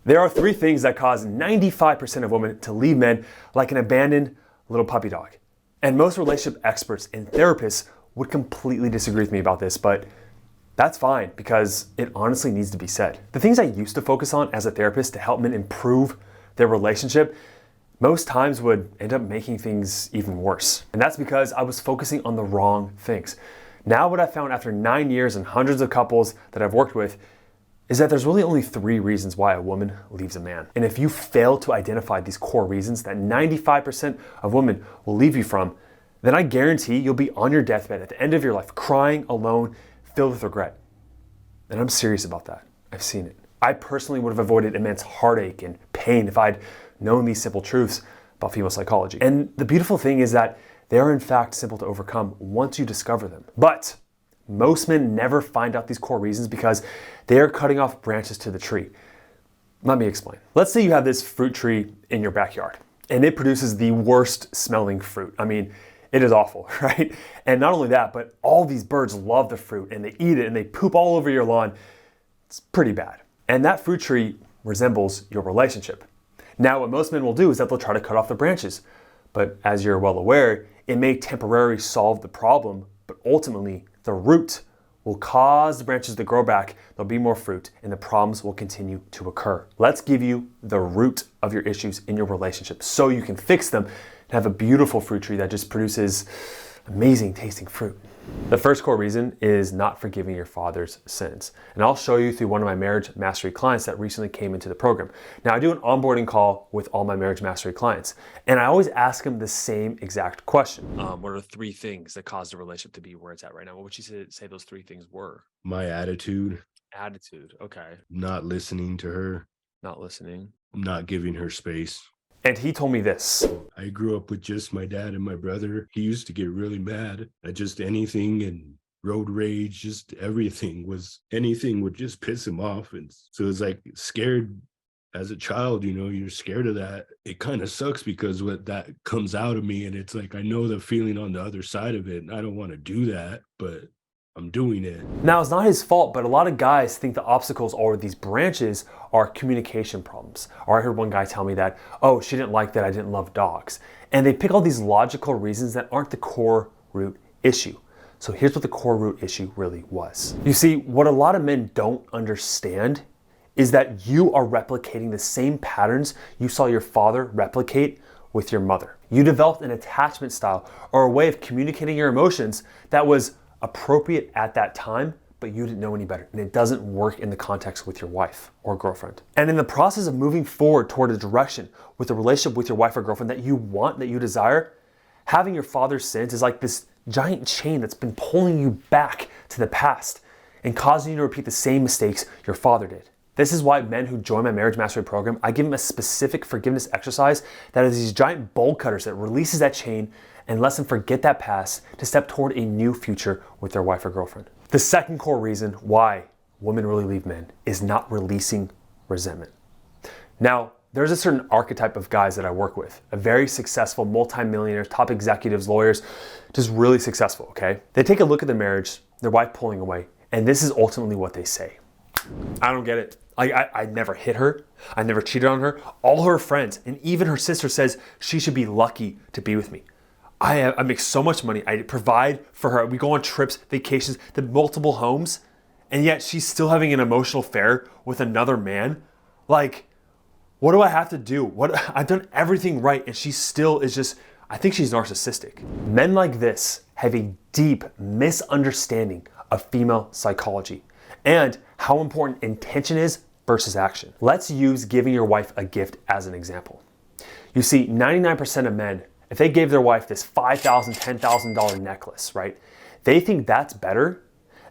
There are 3 things that cause 95% of women to leave men like an abandoned little puppy dog. And most relationship experts and therapists would completely disagree with me about this, but that's fine because it honestly needs to be said. The things I used to focus on as a therapist to help men improve their relationship most times would end up making things even worse. And that's because I was focusing on the wrong things. Now what I found after 9 years and hundreds of couples that I've worked with is that there's really only 3 reasons why a woman leaves a man. And if you fail to identify these core reasons that 95% of women will leave you from, then I guarantee you'll be on your deathbed at the end of your life, crying alone, filled with regret. And I'm serious about that. I've seen it. I personally would have avoided immense heartache and pain if I'd known these simple truths about female psychology. And the beautiful thing is that they are in fact simple to overcome once you discover them. But most men never find out these core reasons because they are cutting off branches to the tree. Let me explain. Let's say you have this fruit tree in your backyard and it produces the worst smelling fruit. I mean, it is awful, right? And not only that, but all these birds love the fruit and they eat it and they poop all over your lawn. It's pretty bad. And that fruit tree resembles your relationship. Now, what most men will do is that they'll try to cut off the branches. But as you're well aware, it may temporarily solve the problem, but ultimately the root will cause the branches to grow back, there'll be more fruit, and the problems will continue to occur. Let's give you the root of your issues in your relationship so you can fix them and have a beautiful fruit tree that just produces amazing tasting fruit. The first core reason is not forgiving your father's sins. And I'll show you through one of my marriage mastery clients that recently came into the program. Now I do an onboarding call with all my marriage mastery clients, and I always ask them the same exact question. What are 3 things that caused the relationship to be where it's at right now? What would you say those 3 things were? My attitude, Attitude, okay. not listening to her, Not listening. not giving her space. And he told me this. I grew up with just my dad and my brother. He used to get really mad at just anything and road rage, just anything would just piss him off. And so it's like scared as a child, you're scared of that. It kind of sucks because what that comes out of me and it's like, I know the feeling on the other side of it and I don't want to do that, but I'm doing it. Now, it's not his fault, but a lot of guys think the obstacles or these branches are communication problems. Or I heard one guy tell me that, oh, she didn't like that I didn't love dogs. And they pick all these logical reasons that aren't the core root issue. So here's what the core root issue really was. You see, what a lot of men don't understand is that you are replicating the same patterns you saw your father replicate with your mother. You developed an attachment style or a way of communicating your emotions that was appropriate at that time, but you didn't know any better. And it doesn't work in the context with your wife or girlfriend. And in the process of moving forward toward a direction with a relationship with your wife or girlfriend that you want, that you desire, having your father's sins is like this giant chain that's been pulling you back to the past and causing you to repeat the same mistakes your father did. This is why men who join my marriage mastery program, I give them a specific forgiveness exercise that is these giant bolt cutters that releases that chain and lets them forget that past to step toward a new future with their wife or girlfriend. The second core reason why women really leave men is not releasing resentment. Now, there's a certain archetype of guys that I work with, a very successful multimillionaires, top executives, lawyers, just really successful, okay? They take a look at their marriage, their wife pulling away, and this is ultimately what they say. I don't get it. I never hit her. I never cheated on her. All her friends and even her sister says she should be lucky to be with me. I make so much money. I provide for her. We go on trips, vacations, the multiple homes, and yet she's still having an emotional affair with another man. Like, what do I have to do? I've done everything right, and she still is just, I think she's narcissistic. Men like this have a deep misunderstanding of female psychology and how important intention is versus action. Let's use giving your wife a gift as an example. You see, 99% of men, if they gave their wife this $5,000, $10,000 necklace, right? They think that's better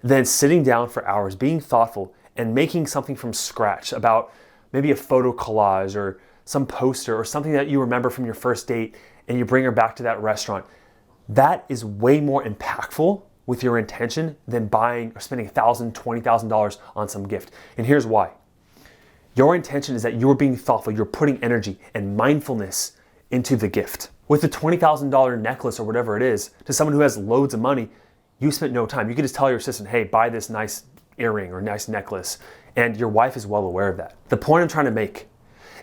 than sitting down for hours, being thoughtful, and making something from scratch about maybe a photo collage or some poster or something that you remember from your first date and you bring her back to that restaurant. That is way more impactful with your intention than buying or spending $1,000, $20,000 on some gift. And here's why. Your intention is that you're being thoughtful, you're putting energy and mindfulness into the gift. With the $20,000 necklace or whatever it is, to someone who has loads of money, you spent no time. You could just tell your assistant, hey, buy this nice earring or nice necklace, And your wife is well aware of that. The point I'm trying to make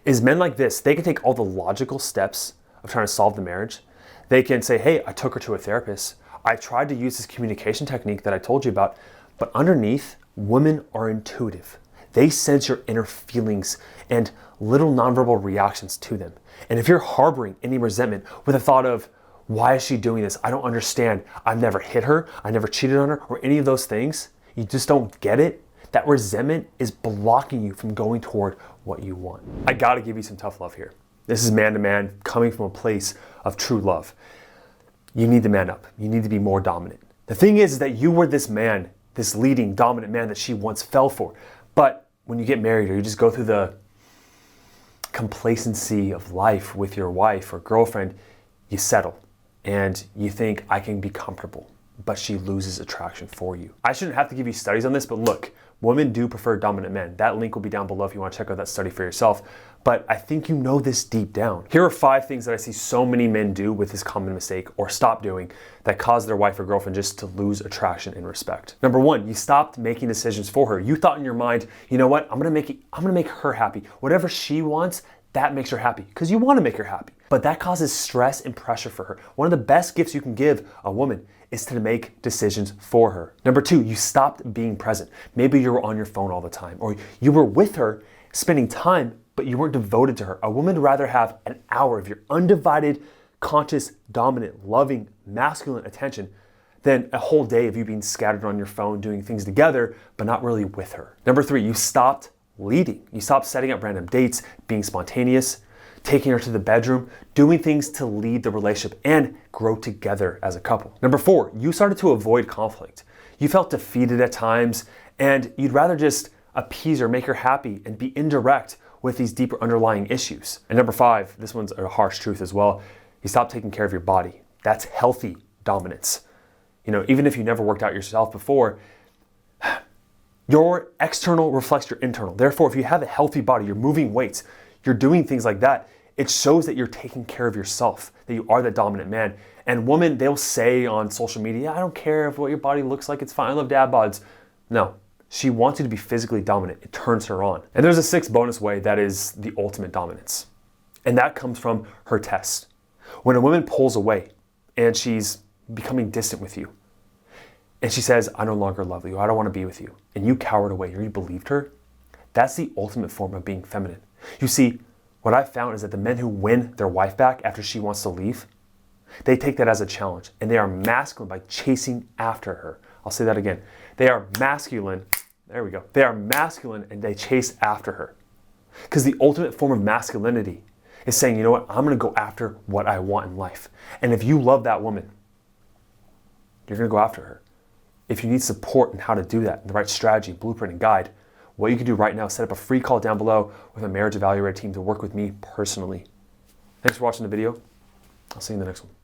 is men like this, they can take all the logical steps of trying to solve the marriage. They can say, hey, I took her to a therapist. I tried to use this communication technique that I told you about. But underneath, women are intuitive. They sense your inner feelings and little nonverbal reactions to them. And if you're harboring any resentment with a thought of, why is she doing this? I don't understand. I've never hit her. I never cheated on her, or any of those things. You just don't get it. That resentment is blocking you from going toward what you want. I gotta give you some tough love here. This is man to man, coming from a place of true love. You need to man up. You need to be more dominant. The thing is that you were this man, this leading, dominant man that she once fell for. But when you get married, or you just go through the complacency of life with your wife or girlfriend, you settle and you think, I can be comfortable, but she loses attraction for you. I shouldn't have to give you studies on this, but look, women do prefer dominant men. That link will be down below if you want to check out that study for yourself. But I think you know this deep down. Here are 5 things that I see so many men do with this common mistake, or stop doing, that cause their wife or girlfriend just to lose attraction and respect. Number 1, you stopped making decisions for her. You thought in your mind, you know what, I'm gonna make her happy. Whatever she wants, that makes her happy, because you want to make her happy. But that causes stress and pressure for her. One of the best gifts you can give a woman is to make decisions for her. Number 2, you stopped being present. Maybe you were on your phone all the time, or you were with her spending time, but you weren't devoted to her. A woman would rather have an hour of your undivided, conscious, dominant, loving, masculine attention than a whole day of you being scattered on your phone, doing things together, but not really with her. Number 3, you stopped leading. You stopped setting up random dates, being spontaneous, taking her to the bedroom, doing things to lead the relationship and grow together as a couple. Number 4, you started to avoid conflict. You felt defeated at times, and you'd rather just appease her, make her happy, and be indirect with these deeper underlying issues. And number 5, this one's a harsh truth as well, you stopped taking care of your body. That's healthy dominance. You know, even if you never worked out yourself before, your external reflects your internal. Therefore, if you have a healthy body, you're moving weights, you're doing things like that, it shows that you're taking care of yourself, that you are the dominant man. And women, they'll say on social media, I don't care if what your body looks like, it's fine, I love dad bods. No, she wants you to be physically dominant. It turns her on. And there's a 6th bonus way that is the ultimate dominance. And that comes from her test. When a woman pulls away and she's becoming distant with you, and she says, I no longer love you, I don't want to be with you, and you cowered away, or you believed her, that's the ultimate form of being feminine. You see, what I've found is that the men who win their wife back after she wants to leave, they take that as a challenge, and they are masculine by chasing after her. I'll say that again. They are masculine, there we go. They are masculine and they chase after her. Because the ultimate form of masculinity is saying, you know what, I'm gonna go after what I want in life. And if you love that woman, you're gonna go after her. If you need support in how to do that, the right strategy, blueprint, and guide, what you can do right now is set up a free call down below with a marriage evaluator team to work with me personally. Thanks for watching the video. I'll see you in the next one.